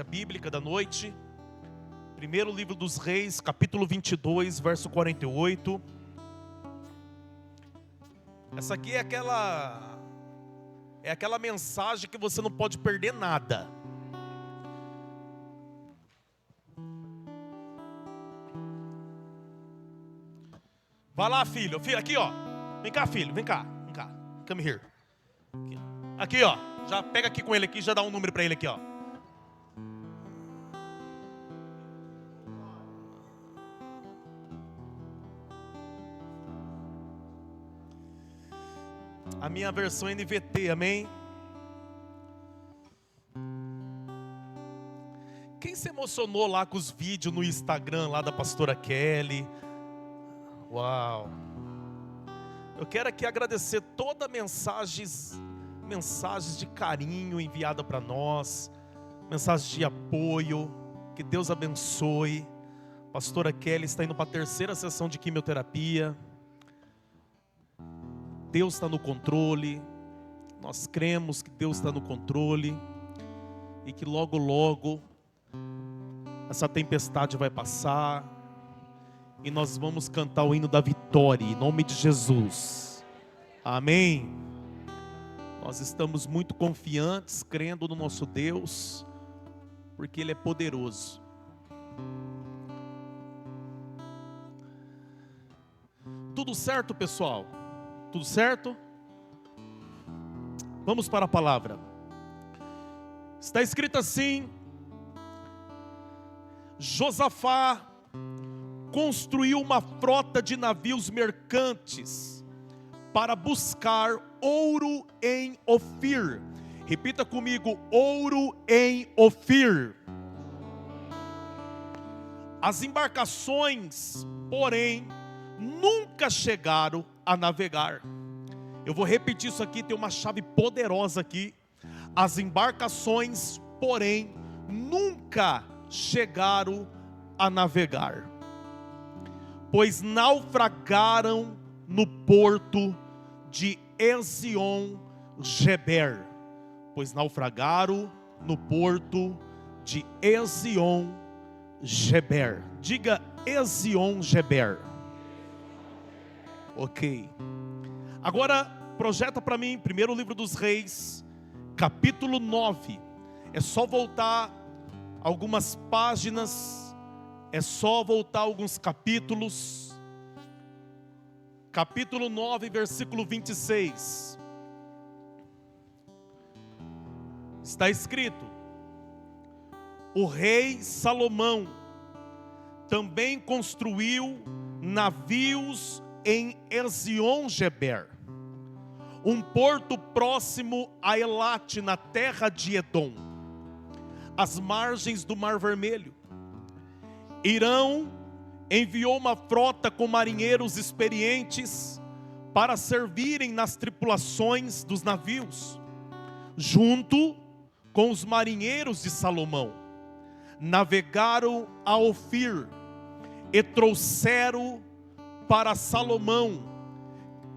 Bíblica da noite, primeiro livro dos Reis, capítulo 22, verso 48. Essa aqui é aquela mensagem que você não pode perder nada. Vai lá, filho, aqui ó. Vem cá, filho, vem cá. Come here. Aqui ó, já pega aqui com ele aqui, já dá um número para ele aqui ó. A minha versão NVT, amém? Quem se emocionou lá com os vídeos no Instagram lá da pastora Kelly? Uau! Eu quero aqui agradecer todas mensagens de carinho enviada para nós, mensagens de apoio, que Deus abençoe. Pastora Kelly está indo para a terceira sessão de quimioterapia. Deus está no controle, nós cremos que Deus está no controle e que logo, logo essa tempestade vai passar e nós vamos cantar o hino da vitória, em nome de Jesus, amém? Nós estamos muito confiantes, crendo no nosso Deus, porque Ele é poderoso. Tudo certo, pessoal? Tudo certo? Vamos para a palavra. Está escrito assim: Josafá construiu uma frota de navios mercantes para buscar ouro em Ofir. Repita comigo: ouro em Ofir. As embarcações, porém, nunca chegaram a navegar. Eu vou repetir isso aqui, tem uma chave poderosa aqui. As embarcações, porém, nunca chegaram a navegar, pois naufragaram no porto de Ezion-Geber. Pois naufragaram no porto de Ezion-Geber. Diga Ezion-Geber. Ok. Agora projeta para mim, primeiro livro dos Reis, capítulo 9. É só voltar algumas páginas, é só voltar alguns capítulos. Capítulo 9, versículo 26. Está escrito: o rei Salomão também construiu navios em Ezion-Geber, um porto próximo a Elate, na terra de Edom, às margens do Mar Vermelho. Irão enviou uma frota com marinheiros experientes para servirem nas tripulações dos navios, junto com os marinheiros de Salomão. Navegaram a Ofir e trouxeram para Salomão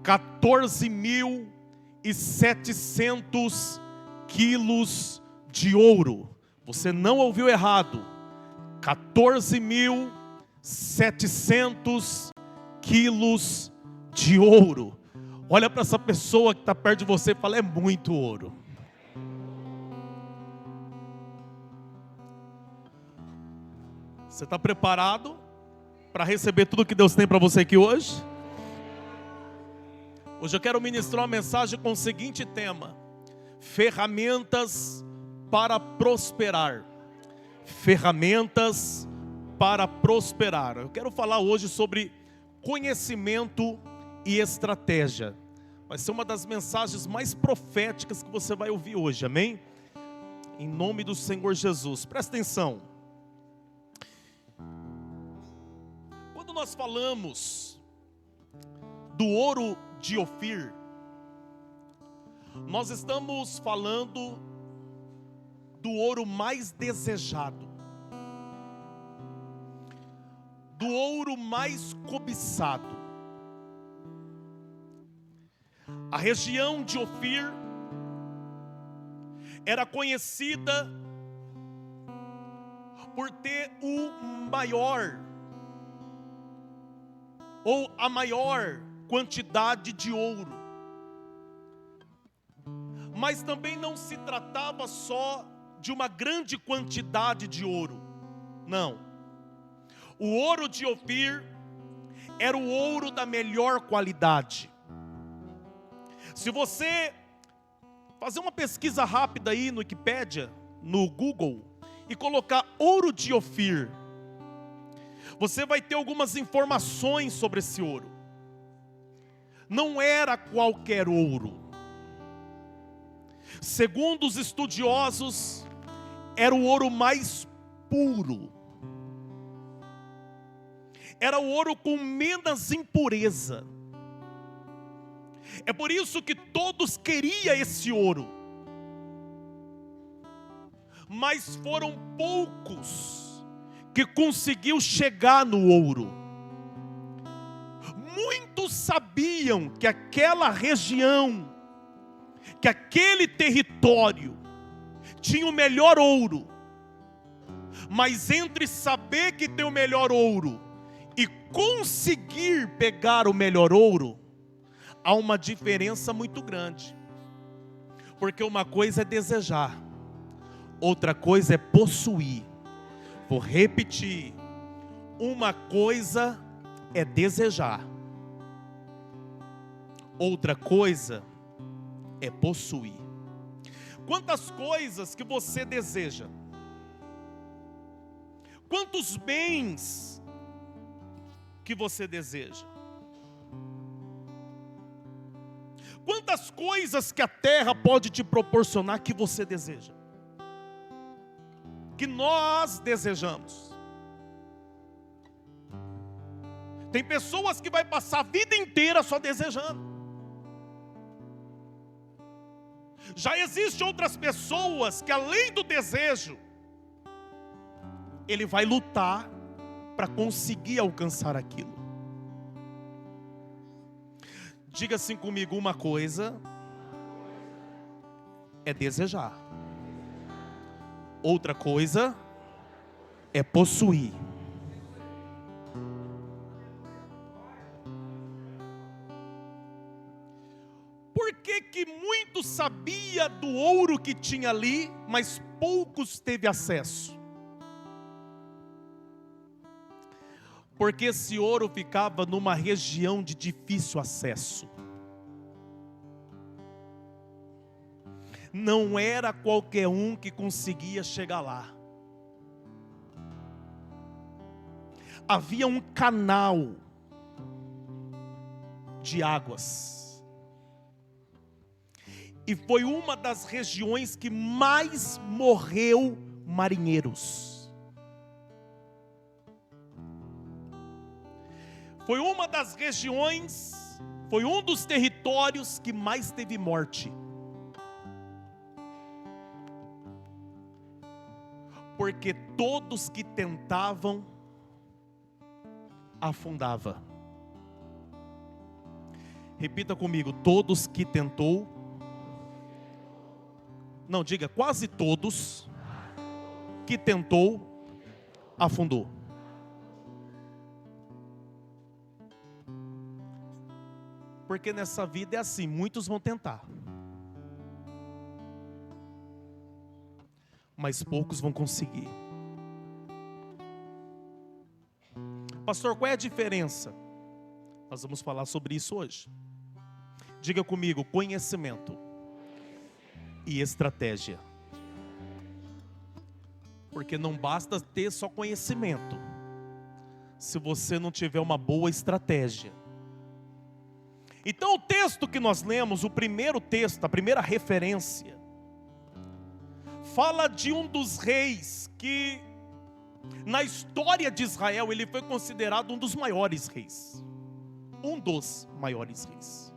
14.700 quilos de ouro. Você não ouviu errado. 14.700 quilos de ouro. Olha para essa pessoa que está perto de você e fala: é muito ouro. Você está preparado para receber tudo que Deus tem para você aqui hoje? Hoje eu quero ministrar uma mensagem com o seguinte tema: ferramentas para prosperar. Ferramentas para prosperar. Eu quero falar hoje sobre conhecimento e estratégia. Vai ser uma das mensagens mais proféticas que você vai ouvir hoje, amém? Em nome do Senhor Jesus. Presta atenção. Quando nós falamos do ouro de Ofir, nós estamos falando do ouro mais desejado, do ouro mais cobiçado. A região de Ofir era conhecida por ter o maior, ou a maior quantidade de ouro. Mas também não se tratava só de uma grande quantidade de ouro. Não. O ouro de Ofir era o ouro da melhor qualidade. Se você fazer uma pesquisa rápida aí no Wikipédia, no Google, e colocar ouro de Ofir, você vai ter algumas informações sobre esse ouro. Não era qualquer ouro. Segundo os estudiosos, era o ouro mais puro. Era o ouro com menos impureza. É por isso que todos queriam esse ouro. Mas foram poucos que conseguiu chegar no ouro. Muitos sabiam que aquela região, que aquele território tinha o melhor ouro. Mas entre saber que tem o melhor ouro e conseguir pegar o melhor ouro, há uma diferença muito grande. Porque uma coisa é desejar, outra coisa é possuir. Vou repetir. Uma coisa é desejar, outra coisa é possuir. Quantas coisas que você deseja? Quantos bens que você deseja? Quantas coisas que a terra pode te proporcionar que você deseja? Que nós desejamos. Tem pessoas que vai passar a vida inteira só desejando. Já existem outras pessoas que além do desejo, ele vai lutar para conseguir alcançar aquilo. Diga assim comigo, uma coisa é desejar, outra coisa é possuir. Por que muitos sabiam do ouro que tinha ali, mas poucos teve acesso? Porque esse ouro ficava numa região de difícil acesso. Não era qualquer um que conseguia chegar lá. Havia um canal de águas. E foi uma das regiões que mais morreu marinheiros. Foi uma das regiões, foi um dos territórios que mais teve morte. Porque todos que tentavam, afundava. Repita comigo, todos que tentou, não, diga, quase todos que tentou, afundou. Porque nessa vida é assim, muitos vão tentar, mas poucos vão conseguir. Pastor, qual é a diferença? Nós vamos falar sobre isso hoje. Diga comigo, conhecimento e estratégia. Porque não basta ter só conhecimento, se você não tiver uma boa estratégia. Então o texto que nós lemos, o primeiro texto, a primeira referência, fala de um dos reis que, na história de Israel, ele foi considerado um dos maiores reis. Um dos maiores reis.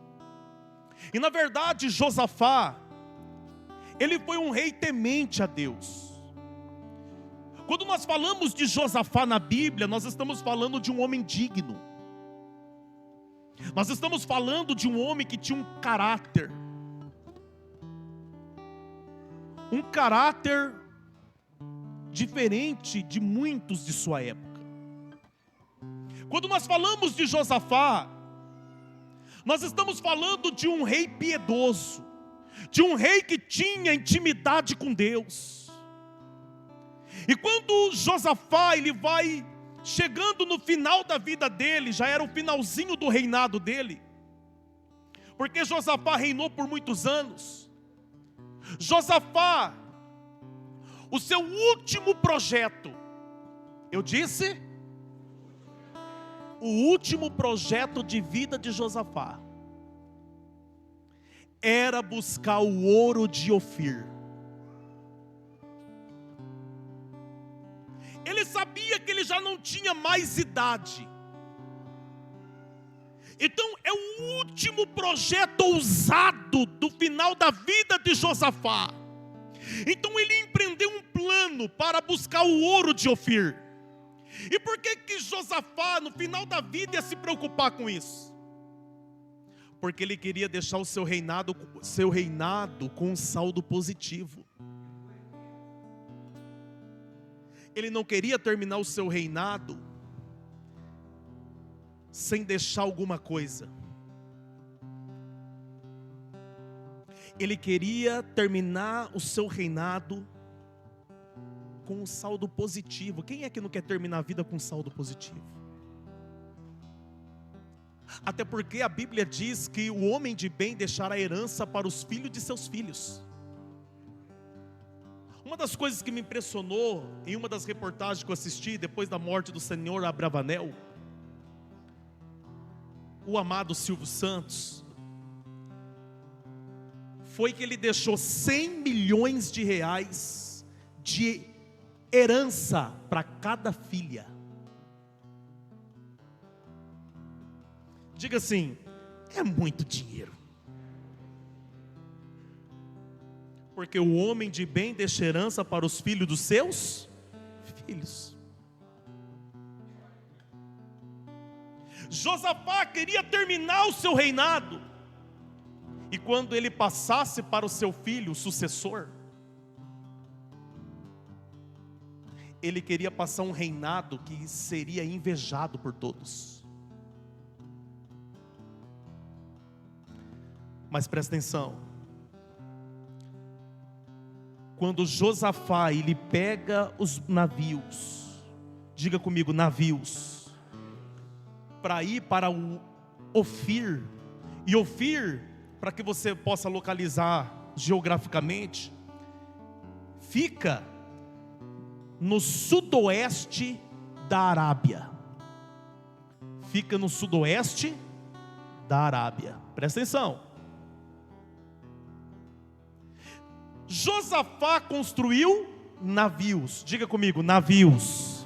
E na verdade, Josafá, ele foi um rei temente a Deus. Quando nós falamos de Josafá na Bíblia, nós estamos falando de um homem digno. Nós estamos falando de um homem que tinha um caráter diferente de muitos de sua época. Quando nós falamos de Josafá, nós estamos falando de um rei piedoso, de um rei que tinha intimidade com Deus. E quando Josafá ele vai chegando no final da vida dele, já era o finalzinho do reinado dele, porque Josafá reinou por muitos anos. Josafá, o seu último projeto, eu disse, o último projeto de vida de Josafá era buscar o ouro de Ofir. Ele sabia que ele já não tinha mais idade. Então é o último projeto ousado do final da vida de Josafá. Então ele empreendeu um plano para buscar o ouro de Ofir. E por que Josafá no final da vida ia se preocupar com isso? Porque ele queria deixar o seu reinado com um saldo positivo. Ele não queria terminar o seu reinado sem deixar alguma coisa. Ele queria terminar o seu reinado com um saldo positivo. Quem é que não quer terminar a vida com um saldo positivo? Até porque a Bíblia diz que o homem de bem deixará herança para os filhos de seus filhos. Uma das coisas que me impressionou em uma das reportagens que eu assisti depois da morte do senhor Abravanel, o amado Silvio Santos, foi que ele deixou 100 milhões de reais de herança para cada filha. Diga assim, é muito dinheiro. Porque o homem de bem deixa herança para os filhos dos seus filhos. Josafá queria terminar o seu reinado. E quando ele passasse para o seu filho, o sucessor, ele queria passar um reinado que seria invejado por todos. Mas presta atenção. Quando Josafá ele pega os navios, diga comigo, navios, para ir para o Ofir. E Ofir, para que você possa localizar geograficamente, fica no sudoeste da Arábia. Fica no sudoeste da Arábia. Presta atenção. Josafá construiu navios. Diga comigo, navios.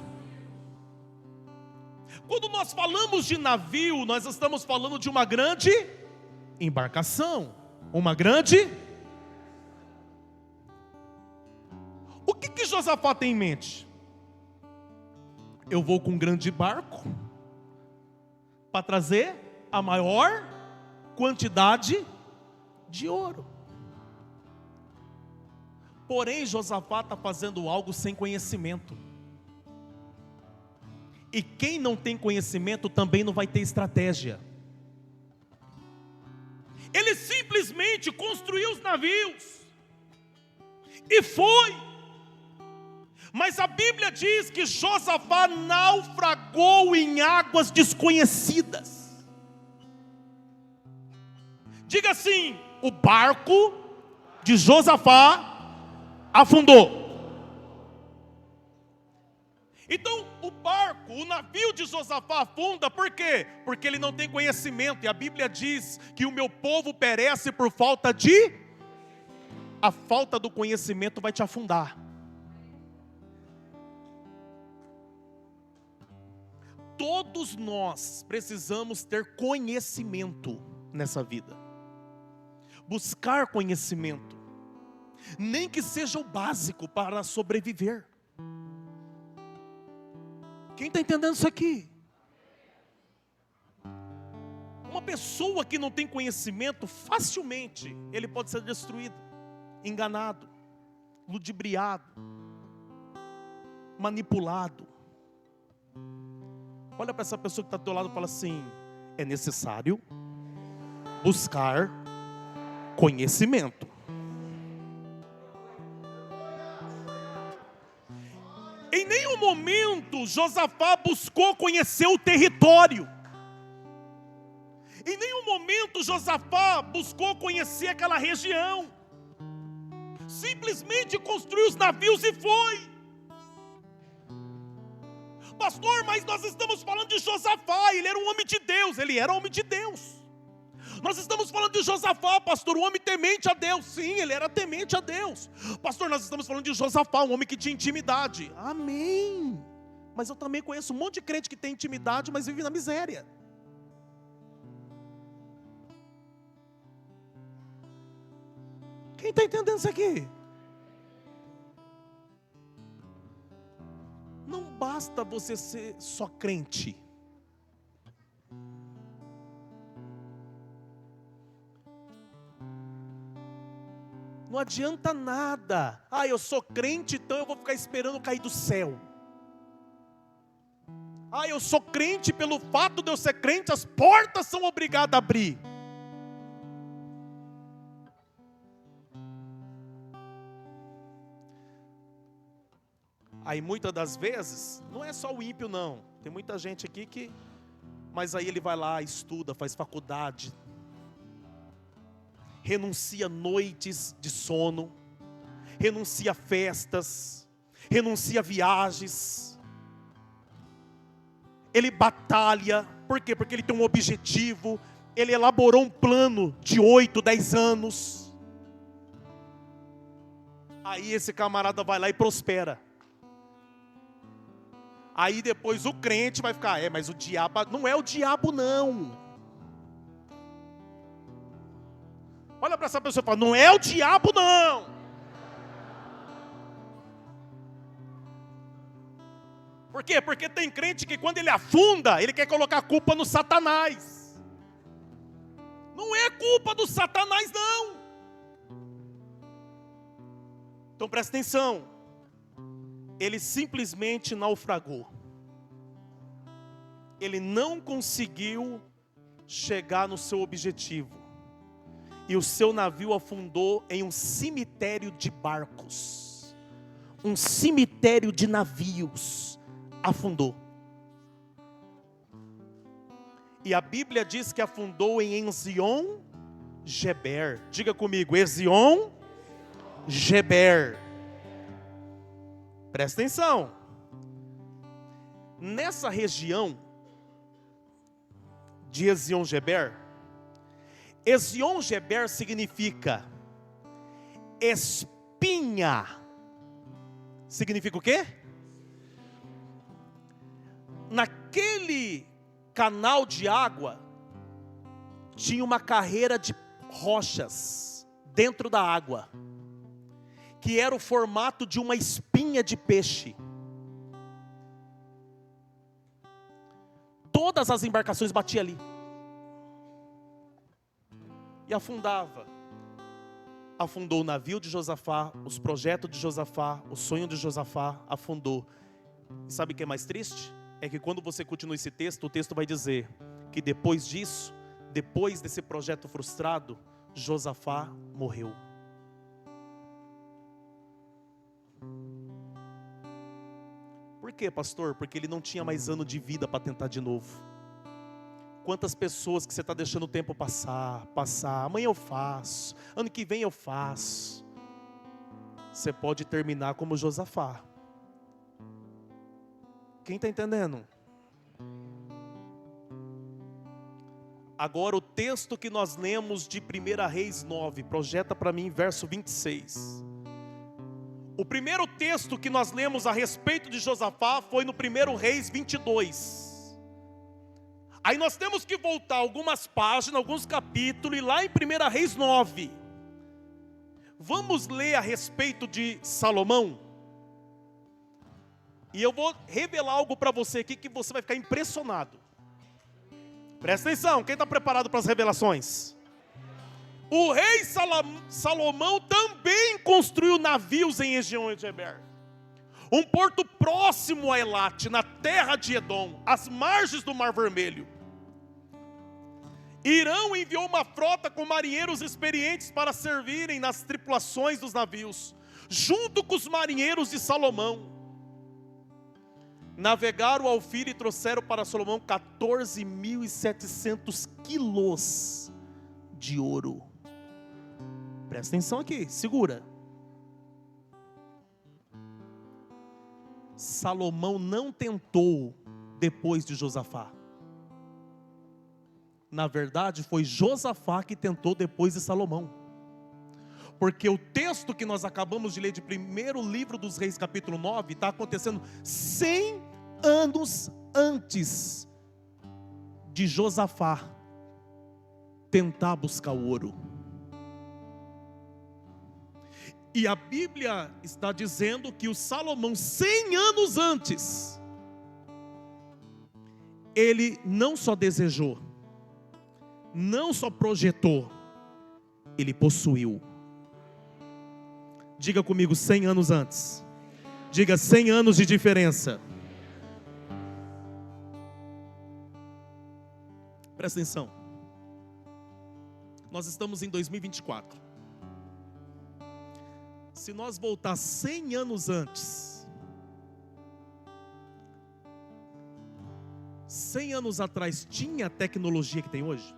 Quando nós falamos de navio, nós estamos falando de uma grande embarcação. Uma grande. O que Josafá tem em mente? Eu vou com um grande barco para trazer a maior quantidade de ouro. Porém, Josafá está fazendo algo sem conhecimento. E quem não tem conhecimento também não vai ter estratégia. Ele simplesmente construiu os navios e foi. Mas a Bíblia diz que Josafá naufragou em águas desconhecidas. Diga assim: o barco de Josafá afundou. Então o barco, o navio de Josafá afunda, por quê? Porque ele não tem conhecimento. E a Bíblia diz que o meu povo perece por falta de... A falta do conhecimento vai te afundar. Todos nós precisamos ter conhecimento nessa vida. Buscar conhecimento. Nem que seja o básico para sobreviver. Quem está entendendo isso aqui? Uma pessoa que não tem conhecimento, facilmente ele pode ser destruído, enganado, ludibriado. manipulado. Olha para essa pessoa que está do teu lado e fala assim: é necessário buscar conhecimento. Em nenhum momento Josafá buscou conhecer o território. Em nenhum momento Josafá buscou conhecer aquela região. Simplesmente construiu os navios e foi. Pastor, mas nós estamos falando de Josafá, ele era um homem de Deus. Ele era homem de Deus. Nós estamos falando de Josafá, pastor, um homem temente a Deus. Sim, ele era temente a Deus. Pastor, nós estamos falando de Josafá, um homem que tinha intimidade. Amém. Mas eu também conheço um monte de crente que tem intimidade, mas vive na miséria. Quem está entendendo isso aqui? Não basta você ser só crente. Não adianta nada. Ah, eu sou crente, então eu vou ficar esperando cair do céu. Ah, eu sou crente, pelo fato de eu ser crente, as portas são obrigadas a abrir. Aí muitas das vezes, não é só o ímpio não. Tem muita gente aqui que... Mas aí ele vai lá, estuda, faz faculdade. Renuncia noites de sono. Renuncia festas. Renuncia viagens. Ele batalha. Por quê? Porque ele tem um objetivo. Ele elaborou um plano de 8, 10 anos. Aí esse camarada vai lá e prospera. Aí depois o crente vai ficar, mas o diabo, não é o diabo não. Olha para essa pessoa e fala, não é o diabo não. Por quê? Porque tem crente que quando ele afunda, ele quer colocar a culpa no Satanás. Não é culpa do Satanás não. Então presta atenção. Ele simplesmente naufragou. Ele não conseguiu chegar no seu objetivo. E o seu navio afundou em um cemitério de barcos. Um cemitério de navios. Afundou. E a Bíblia diz que afundou em Ezion-Geber. Diga comigo, Ezion-Geber. Presta atenção. Nessa região de Ezion-Geber, Ezion-Geber significa espinha. Significa o quê? Naquele canal de água tinha uma carreira de rochas dentro da água, que era o formato de uma espinha de peixe. Todas as embarcações batiam ali. E afundava. Afundou o navio de Josafá, os projetos de Josafá, o sonho de Josafá, afundou. E sabe o que é mais triste? É que quando você continua esse texto, o texto vai dizer que depois disso, depois desse projeto frustrado, Josafá morreu. Por quê, pastor? Porque ele não tinha mais ano de vida para tentar de novo. Quantas pessoas que você está deixando o tempo passar, amanhã eu faço, ano que vem eu faço. Você pode terminar como Josafá. Quem está entendendo? Agora o texto que nós lemos de 1 Reis 9, projeta para mim verso 26. O primeiro texto que nós lemos a respeito de Josafá foi no 1 Reis 22. Aí nós temos que voltar algumas páginas, alguns capítulos, e lá em 1 Reis 9. Vamos ler a respeito de Salomão. E eu vou revelar algo para você aqui que você vai ficar impressionado. Presta atenção, quem está preparado para as revelações? O rei Salomão também construiu navios em Ezion-Geber. um porto próximo a Elate, na terra de Edom, às margens do Mar Vermelho. Irão enviou uma frota com marinheiros experientes para servirem nas tripulações dos navios, junto com os marinheiros de Salomão. Navegaram ao Ofir e trouxeram para Salomão 14.700 quilos de ouro. Presta atenção aqui, segura. Salomão não tentou depois de Josafá. Na verdade, foi Josafá que tentou depois de Salomão. Porque o texto que nós acabamos de ler de 1º livro dos Reis, capítulo 9, está acontecendo 100 anos antes de Josafá tentar buscar o ouro. E a Bíblia está dizendo que o Salomão, 100 anos antes, ele não só desejou, não só projetou, ele possuiu. Diga comigo, 100 anos antes. Diga, 100 anos de diferença. Presta atenção. Nós estamos em 2024. Se nós voltar 100 anos antes, 100 anos atrás, tinha a tecnologia que tem hoje?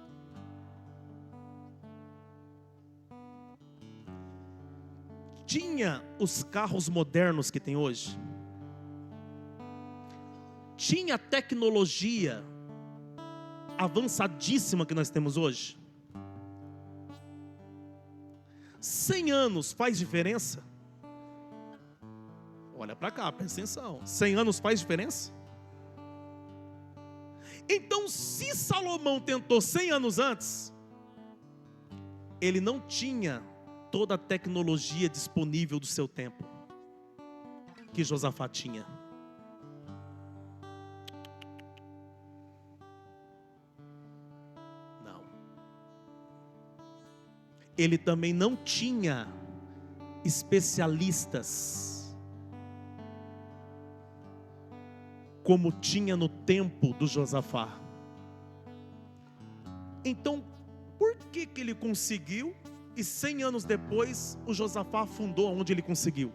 Tinha os carros modernos que tem hoje? Tinha a tecnologia avançadíssima que nós temos hoje? 100 anos faz diferença? Olha para cá, presta atenção. 100 anos faz diferença? Então, se Salomão tentou 100 anos antes, ele não tinha toda a tecnologia disponível do seu tempo que Josafá tinha. Não. Ele também não tinha especialistas como tinha no tempo do Josafá. Então, por que ele conseguiu? E 100 anos depois, o Josafá afundou onde ele conseguiu.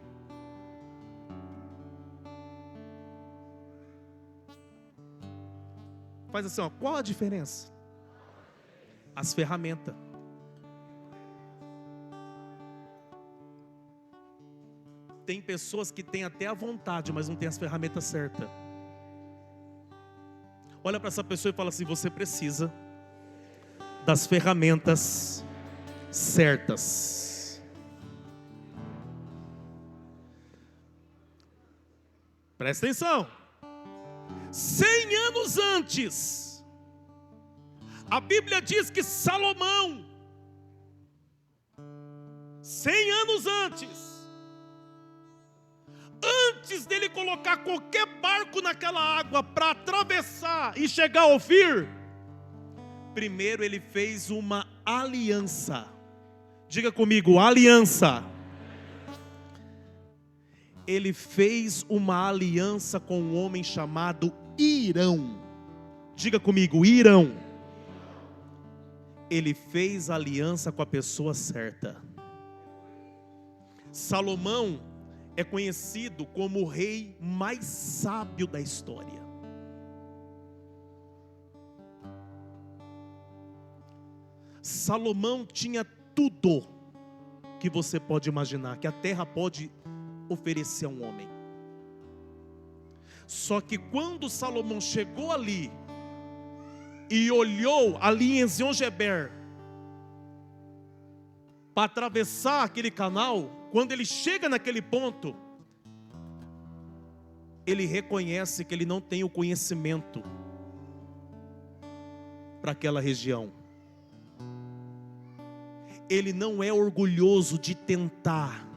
Faz assim, ó, qual a diferença? As ferramentas. Tem pessoas que têm até a vontade, mas não têm as ferramentas certas. Olha para essa pessoa e fala assim, você precisa das ferramentas certas. Presta atenção. 100 anos antes, a Bíblia diz que Salomão, 100 anos antes dele colocar qualquer barco naquela água para atravessar e chegar ao Ofir, primeiro ele fez uma aliança. Diga comigo, aliança. Ele fez uma aliança com um homem chamado Irão. Diga comigo, Irão. Ele fez aliança com a pessoa certa. Salomão é conhecido como o rei mais sábio da história. Salomão tinha tudo que você pode imaginar, que a terra pode oferecer a um homem. Só que quando Salomão chegou ali e olhou ali em Ezion-Geber para atravessar aquele canal, quando ele chega naquele ponto, ele reconhece que ele não tem o conhecimento para aquela região. Ele não é orgulhoso de tentar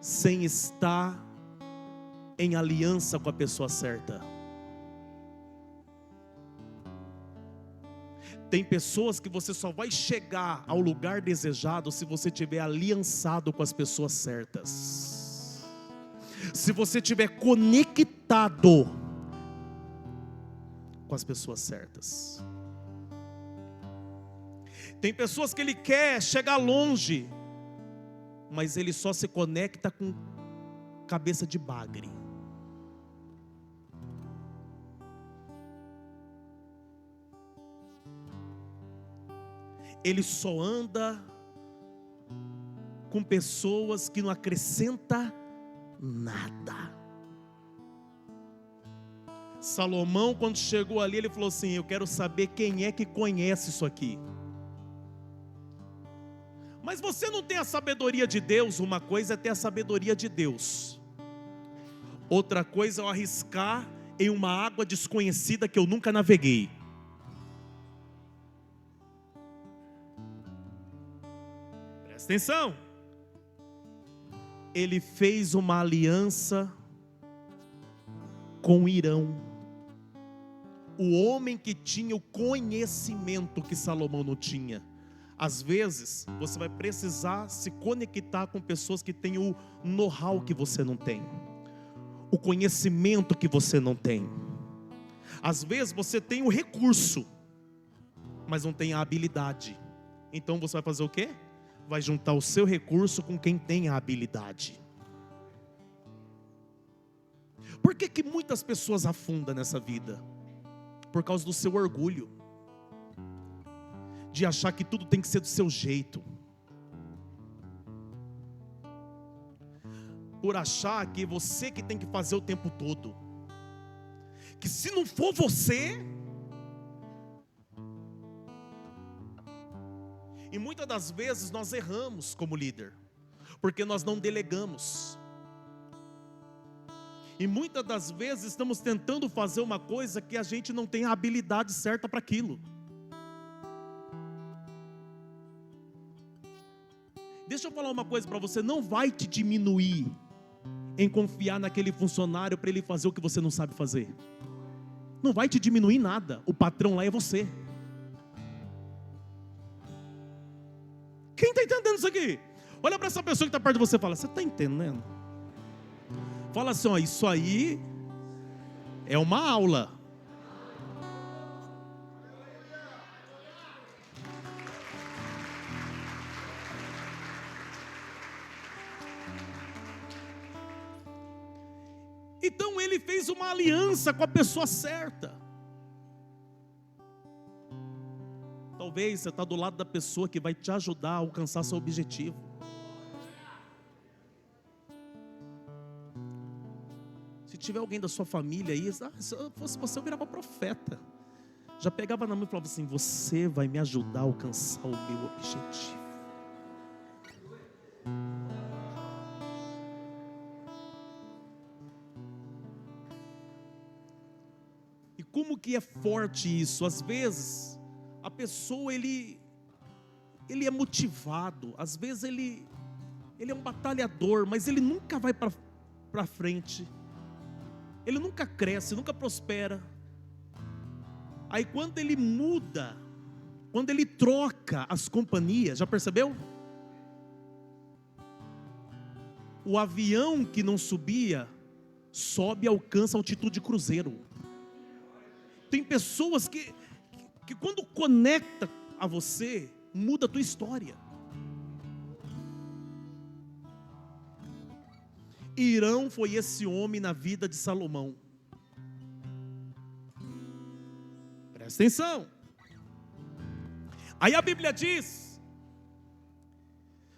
sem estar em aliança com a pessoa certa. Tem pessoas que você só vai chegar ao lugar desejado se você tiver aliançado com as pessoas certas. se você estiver conectado com as pessoas certas. Tem pessoas que ele quer chegar longe, mas ele só se conecta com cabeça de bagre. Ele só anda com pessoas que não acrescentam nada. Salomão, quando chegou ali, ele falou assim: eu quero saber quem é que conhece isso aqui. Mas você não tem a sabedoria de Deus. Uma coisa é ter a sabedoria de Deus, outra coisa é eu arriscar em uma água desconhecida que eu nunca naveguei. Presta atenção. Ele fez uma aliança com Irão, o homem que tinha o conhecimento que Salomão não tinha. Às vezes, você vai precisar se conectar com pessoas que têm o know-how que você não tem, o conhecimento que você não tem. Às vezes, você tem o recurso, mas não tem a habilidade. Então, você vai fazer o quê? Vai juntar o seu recurso com quem tem a habilidade. Por que muitas pessoas afundam nessa vida? Por causa do seu orgulho, de achar que tudo tem que ser do seu jeito, por achar que você que tem que fazer o tempo todo, que se não for você. E muitas das vezes nós erramos como líder, porque nós não delegamos. E muitas das vezes estamos tentando fazer uma coisa que a gente não tem a habilidade certa para aquilo. Deixa eu falar uma coisa para você: não vai te diminuir em confiar naquele funcionário para ele fazer o que você não sabe fazer. Não vai te diminuir nada, o patrão lá é você. Quem está entendendo isso aqui? Olha para essa pessoa que está perto de você e fala: você está entendendo? Fala assim: ó, isso aí é uma aula. Então ele fez uma aliança com a pessoa certa. Talvez você está do lado da pessoa que vai te ajudar a alcançar seu objetivo. Se tiver alguém da sua família aí, se eu fosse você, eu virava profeta. Já pegava na mão e falava assim: você vai me ajudar a alcançar o meu objetivo. E como que é forte isso? Às vezes a pessoa, ele é motivado, às vezes ele é um batalhador, mas ele nunca vai para frente, ele nunca cresce, nunca prospera. Aí quando ele muda, quando ele troca as companhias, já percebeu? O avião que não subia, sobe e alcança a altitude de cruzeiro. Tem pessoas que quando conecta a você, muda a tua história. Irão foi esse homem na vida de Salomão. Presta atenção. Aí a Bíblia diz,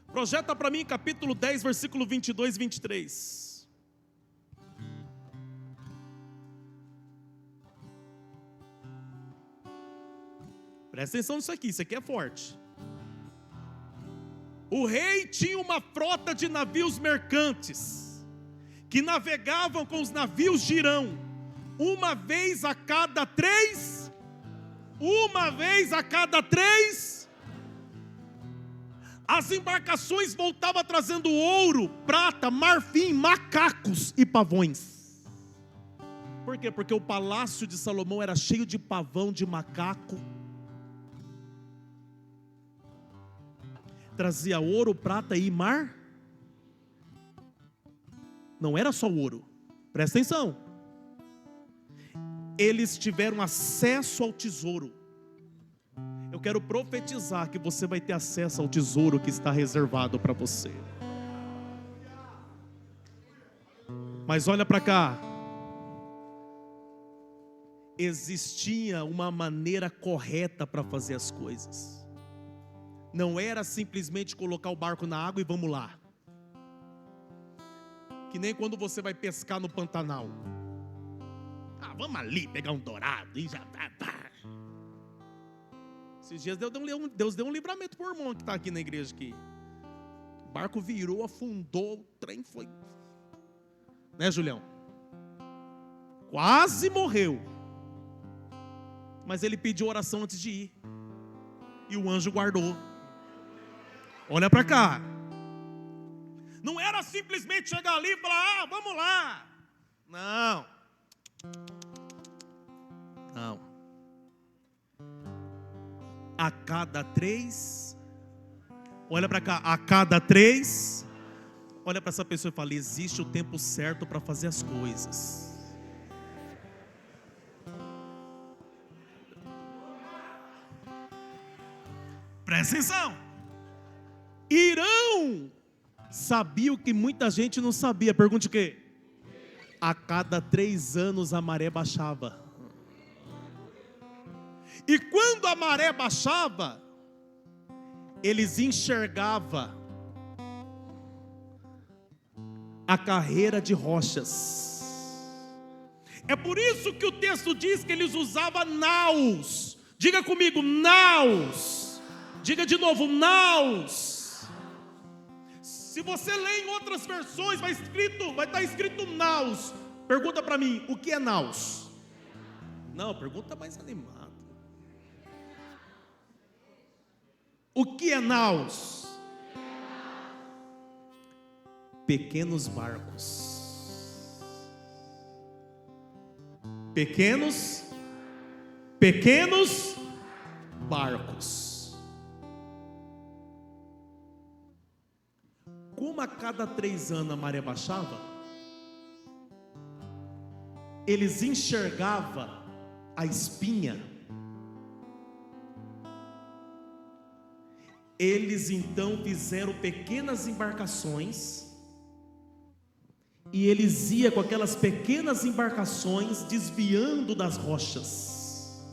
projeta para mim capítulo 10, versículo 22 e 23. Presta atenção nisso aqui, isso aqui é forte. O rei tinha uma frota de navios mercantes, que navegavam com os navios de Irão, uma vez a cada três. As embarcações voltavam trazendo ouro, prata, marfim, macacos e pavões. Por quê? Porque o palácio de Salomão era cheio de pavão, de macaco. Trazia ouro, prata e mar. Não era só ouro. Presta atenção. Eles tiveram acesso ao tesouro. Eu quero profetizar que você vai ter acesso ao tesouro que está reservado para você. Mas olha para cá. Existia uma maneira correta para fazer as coisas. Não era simplesmente colocar o barco na água e vamos lá. Que nem quando você vai pescar no Pantanal. Vamos ali pegar um dourado e já tá. Esses dias Deus deu um livramento para o irmão que está aqui na igreja aqui. O barco virou, afundou, o trem foi. Né, Julião? Quase morreu. Mas ele pediu oração antes de ir. E o anjo guardou. Olha para cá. Não era simplesmente chegar ali e falar, vamos lá. Não. A cada 3, olha para cá, a cada 3, olha para essa pessoa e fala, existe o tempo certo para fazer as coisas. Presta atenção. Irão sabia o que muita gente não sabia. Pergunte o quê? A cada 3 anos a maré baixava. E quando a maré baixava, eles enxergavam a carreira de rochas. É por isso que o texto diz que eles usavam naus. Diga comigo, naus. Diga de novo, naus. Se você lê em outras versões, vai estar escrito naus. Pergunta para mim, o que é naus? Não, pergunta mais animada. O que é naus? Pequenos barcos. Pequenos barcos. Como a cada 3 anos a maré baixava, eles enxergavam a espinha. Eles então fizeram pequenas embarcações, e eles iam com aquelas pequenas embarcações desviando das rochas.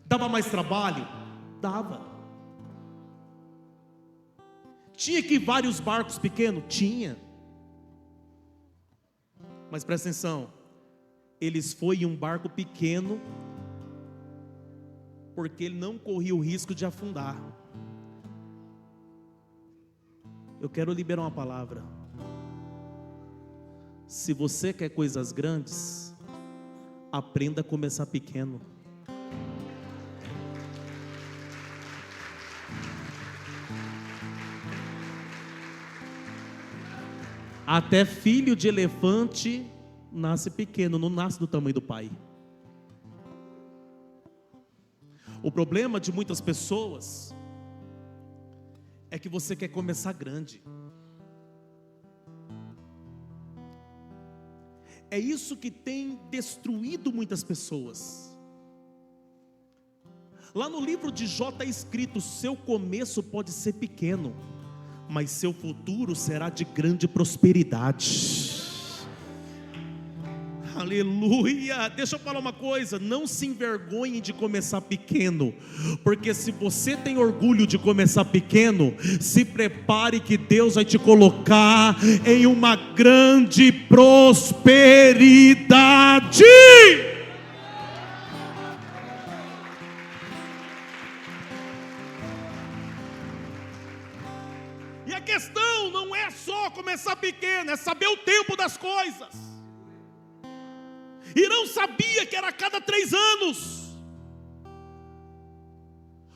Dava mais trabalho? Dava. Tinha que ir vários barcos pequenos? Tinha. Mas presta atenção, eles foram em um barco pequeno, porque ele não corria o risco de afundar. Eu quero liberar uma palavra. Se você quer coisas grandes, aprenda a começar pequeno. Até filho de elefante nasce pequeno, não nasce do tamanho do pai. O problema de muitas pessoas é que você quer começar grande. É isso que tem destruído muitas pessoas. Lá no livro de Jó está escrito: seu começo pode ser pequeno, mas seu futuro será de grande prosperidade. Aleluia. Deixa eu falar uma coisa, não se envergonhe de começar pequeno, porque se você tem orgulho de começar pequeno, se prepare que Deus vai te colocar em uma grande prosperidade. E a questão não é só começar pequeno, é saber o tempo das coisas. Irão sabia que era a cada 3 anos.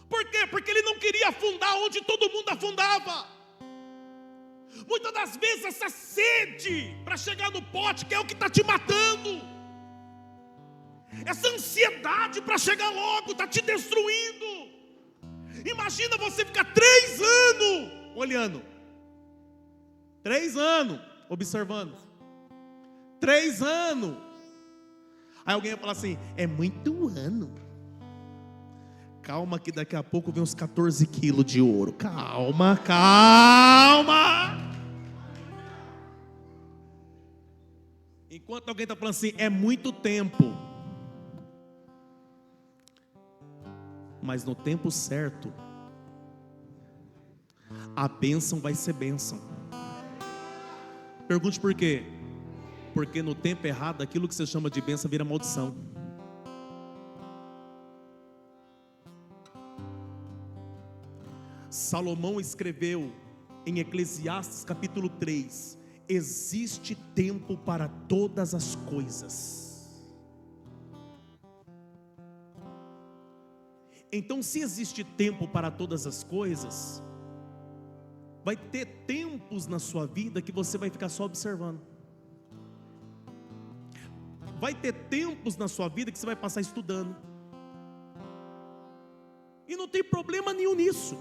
Por quê? Porque ele não queria afundar onde todo mundo afundava. Muitas das vezes essa sede para chegar no pote, que é o que está te matando, essa ansiedade para chegar logo está te destruindo. Imagina você ficar 3 anos olhando, 3 anos, observando. 3 anos. Aí alguém vai falar assim: é muito ano. Calma que daqui a pouco vem uns 14 quilos de ouro. Calma, calma. Enquanto alguém está falando assim: é muito tempo. Mas no tempo certo, a bênção vai ser bênção. Pergunte por quê? Porque no tempo errado, aquilo que você chama de bênção vira maldição. Salomão escreveu em Eclesiastes capítulo 3: existe tempo para todas as coisas. Então, se existe tempo para todas as coisas, vai ter tempos na sua vida que você vai ficar só observando. Vai ter tempos na sua vida que você vai passar estudando. E não tem problema nenhum nisso.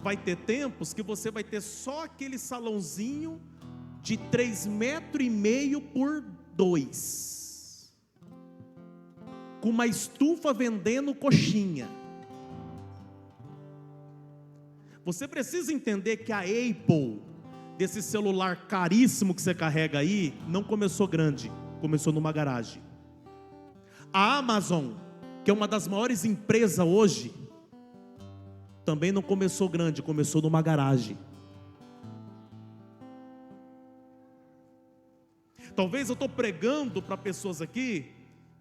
Vai ter tempos que você vai ter só aquele salãozinho de 3,5 metros por 2, com uma estufa vendendo coxinha. Você precisa entender que a Apple, desse celular caríssimo que você carrega aí, não começou grande, começou numa garagem. A Amazon, que é uma das maiores empresas hoje, também não começou grande, começou numa garagem. Talvez eu estou pregando para pessoas aqui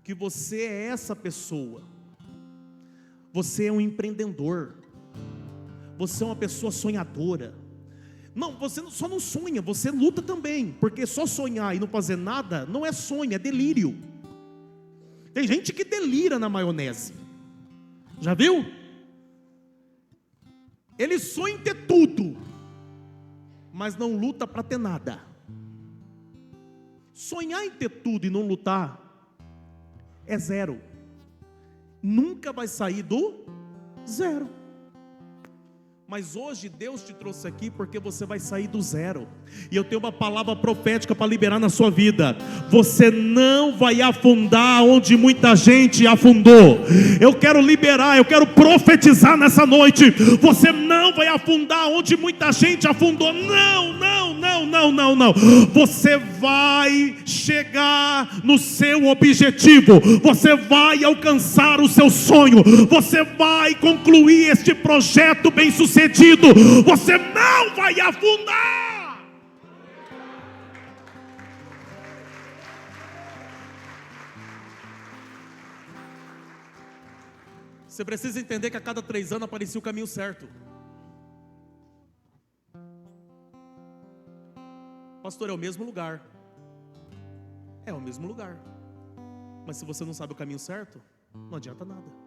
que você é essa pessoa. Você é um empreendedor. Você é uma pessoa sonhadora. Não, você só não sonha, você luta também. Porque só sonhar e não fazer nada não é sonho, é delírio. Tem gente que delira na maionese. Já viu? Ele sonha em ter tudo, mas não luta para ter nada. Sonhar em ter tudo e não lutar é zero. Nunca vai sair do zero. Mas hoje Deus te trouxe aqui porque você vai sair do zero. E eu tenho uma palavra profética para liberar na sua vida. Você não vai afundar onde muita gente afundou. Eu quero liberar, eu quero profetizar nessa noite. Você não vai afundar onde muita gente afundou. Não, não, não, não, não, não. Você vai chegar no seu objetivo. Você vai alcançar o seu sonho. Você vai concluir este projeto bem sucedido. Você não vai afundar. Você precisa entender que a cada 3 anos aparecia o caminho certo. Pastor, é o mesmo lugar. É o mesmo lugar. Mas se você não sabe o caminho certo, não adianta nada.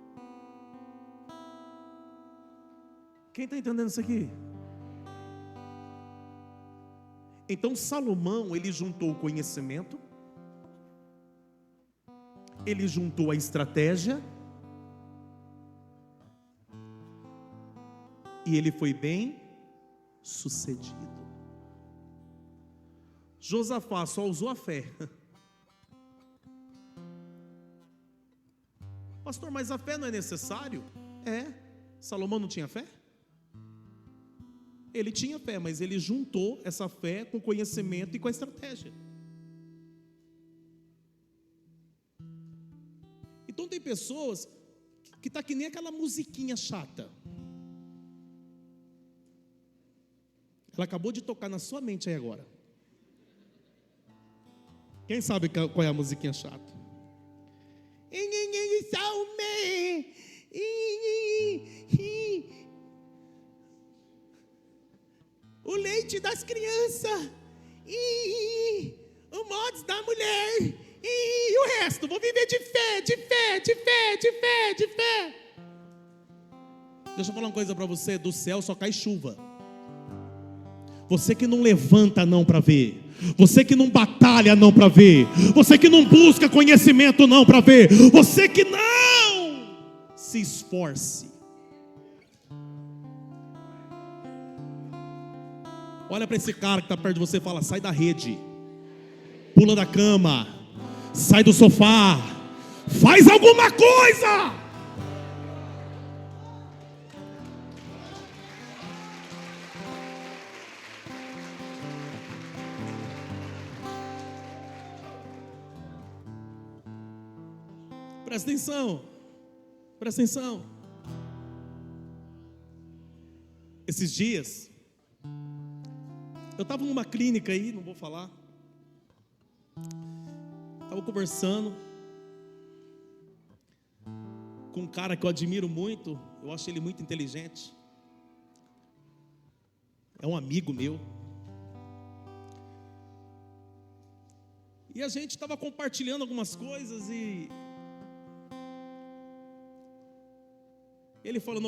Quem está entendendo isso aqui? Então Salomão, ele juntou o conhecimento, ele juntou a estratégia, e ele foi bem sucedido. Josafá só usou a fé. Pastor, mas a fé não é necessário? É. Salomão não tinha fé? Ele tinha fé, mas ele juntou essa fé com o conhecimento e com a estratégia. Então tem pessoas que tá que nem aquela musiquinha chata. Ela acabou de tocar na sua mente aí agora. Quem sabe qual é a musiquinha chata? O leite das crianças, o modos da mulher, e o resto, vou viver de fé, de fé, de fé, de fé, de fé. Deixa eu falar uma coisa para você, do céu só cai chuva. Você que não levanta não para ver, você que não batalha não para ver, você que não busca conhecimento não para ver, você que não se esforce. Olha para esse cara que está perto de você e fala: sai da rede, pula da cama, sai do sofá, faz alguma coisa. Presta atenção, presta atenção. Esses dias, eu estava numa clínica aí, não vou falar. Estava conversando com um cara que eu admiro muito. Eu acho ele muito inteligente. É um amigo meu. E a gente estava compartilhando algumas coisas e ele falando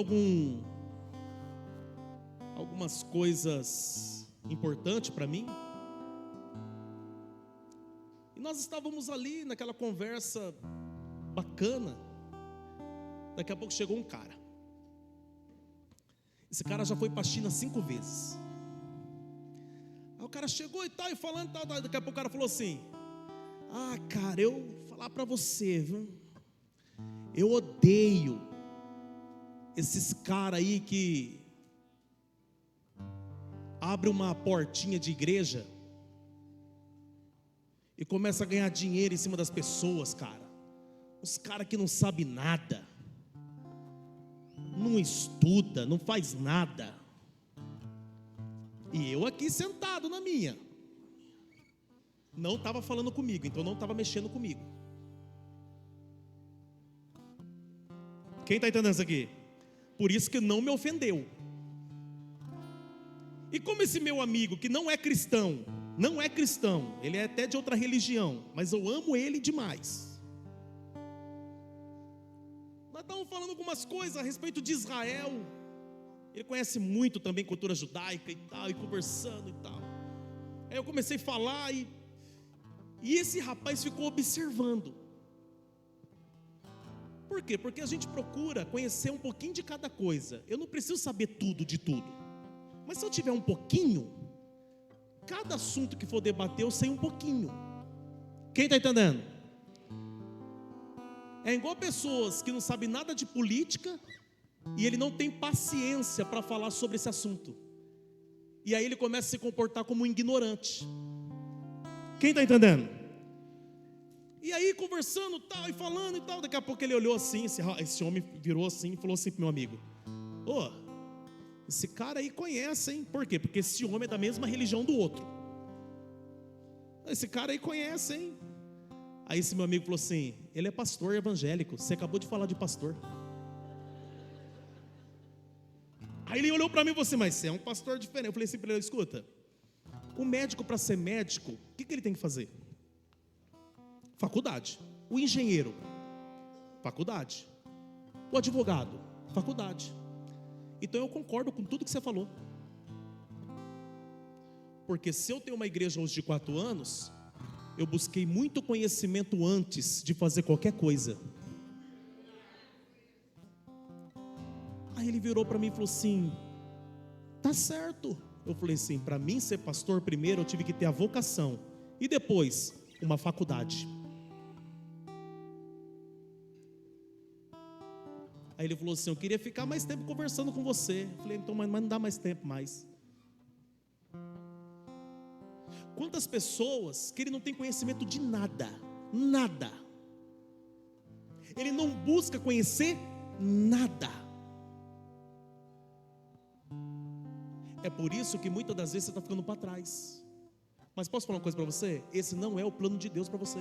algumas coisas importantes para mim. E nós estávamos ali naquela conversa bacana. Daqui a pouco chegou um cara. Esse cara já foi para a China 5 vezes. Aí o cara chegou e tal, e falando tal. Daqui a pouco o cara falou assim: ah, cara, eu vou falar para você, viu? Eu odeio esses caras aí que abre uma portinha de igreja e começa a ganhar dinheiro em cima das pessoas, cara. Os caras que não sabem nada, não estuda, não faz nada. E eu aqui sentado na minha. Não estava falando comigo, então não estava mexendo comigo. Quem está entendendo isso aqui? Por isso que não me ofendeu. E como esse meu amigo que não é cristão, ele é até de outra religião, mas eu amo ele demais. Nós estávamos falando algumas coisas a respeito de Israel. Ele conhece muito também cultura judaica e tal, e conversando e tal. Aí eu comecei a falar e esse rapaz ficou observando. Por quê? Porque a gente procura conhecer um pouquinho de cada coisa. Eu não preciso saber tudo de tudo. Mas se eu tiver um pouquinho, cada assunto que for debater eu sei um pouquinho. Quem está entendendo? É igual pessoas que não sabem nada de política e ele não tem paciência para falar sobre esse assunto. E aí ele começa a se comportar como um ignorante. Quem está entendendo? E aí conversando tal, e falando e tal, daqui a pouco ele olhou assim, esse homem virou assim e falou assim pro meu amigo: ô, esse cara aí conhece, hein? Por quê? Porque esse homem é da mesma religião do outro. Esse cara aí conhece, hein? Aí esse meu amigo falou assim: ele é pastor evangélico, você acabou de falar de pastor. Aí ele olhou para mim e falou assim: mas você é um pastor diferente. Eu falei assim para ele: escuta, o médico, para ser médico, o que ele tem que fazer? Faculdade. O engenheiro, faculdade. O advogado, faculdade. Então eu concordo com tudo que você falou. Porque se eu tenho uma igreja hoje de 4 anos, eu busquei muito conhecimento antes de fazer qualquer coisa. Aí ele virou para mim e falou assim: tá certo. Eu falei assim: para mim ser pastor, primeiro eu tive que ter a vocação e depois uma faculdade. Aí ele falou assim: eu queria ficar mais tempo conversando com você. Eu falei: então, mas não dá mais tempo mais. Quantas pessoas que ele não tem conhecimento de nada, nada. Ele não busca conhecer nada. É por isso que muitas das vezes você está ficando para trás. Mas posso falar uma coisa para você? Esse não é o plano de Deus para você.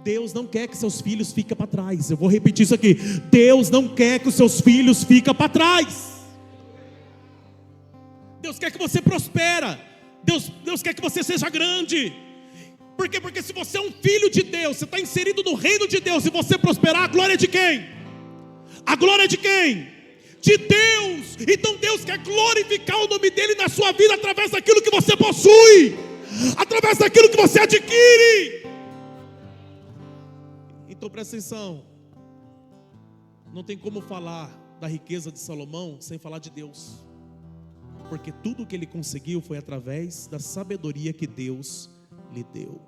Deus não quer que seus filhos fiquem para trás. Eu vou repetir isso aqui: Deus não quer que os seus filhos fiquem para trás. Deus quer que você prospere. Deus quer que você seja grande. Por quê? Porque se você é um filho de Deus, você está inserido no reino de Deus, e você prosperar, a glória é de quem? A glória é de quem? De Deus. Então Deus quer glorificar o nome dele na sua vida através daquilo que você possui, através daquilo que você adquire. Então presta atenção, não tem como falar da riqueza de Salomão sem falar de Deus. Porque tudo que ele conseguiu foi através da sabedoria que Deus lhe deu.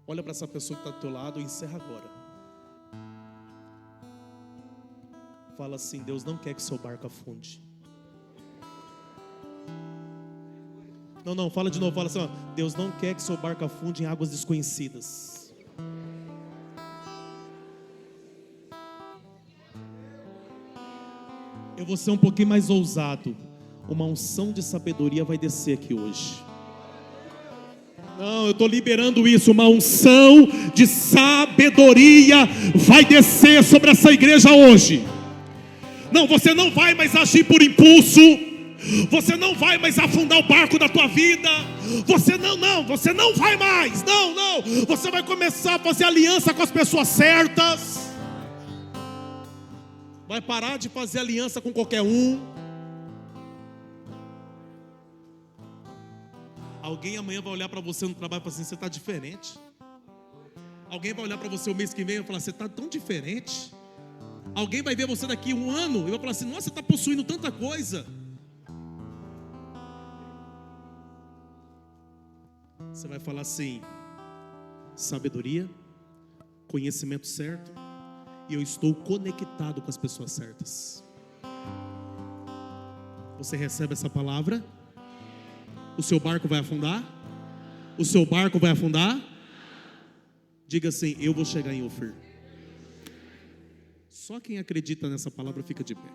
Olha para essa pessoa que está do teu lado e encerra agora. Fala assim: Deus não quer que seu barco afunde. Não, fala de novo, fala assim, ó, Deus não quer que seu barco afunde em águas desconhecidas. Eu vou ser um pouquinho mais ousado. Uma unção de sabedoria vai descer aqui hoje. Não, eu estou liberando isso. Uma unção de sabedoria vai descer sobre essa igreja hoje. Não, você não vai mais agir por impulso. Você não vai mais afundar o barco da tua vida. Você não vai mais. Não. Você vai começar a fazer aliança com as pessoas certas. Vai parar de fazer aliança com qualquer um. Alguém amanhã vai olhar para você no trabalho e falar assim: você está diferente. Alguém vai olhar para você o mês que vem e falar: você está tão diferente. Alguém vai ver você daqui um ano e vai falar assim: nossa, você está possuindo tanta coisa. Você vai falar assim: sabedoria, conhecimento certo, e eu estou conectado com as pessoas certas. Você recebe essa palavra? O seu barco vai afundar? O seu barco vai afundar? Diga assim: eu vou chegar em Ofir. Só quem acredita nessa palavra fica de pé.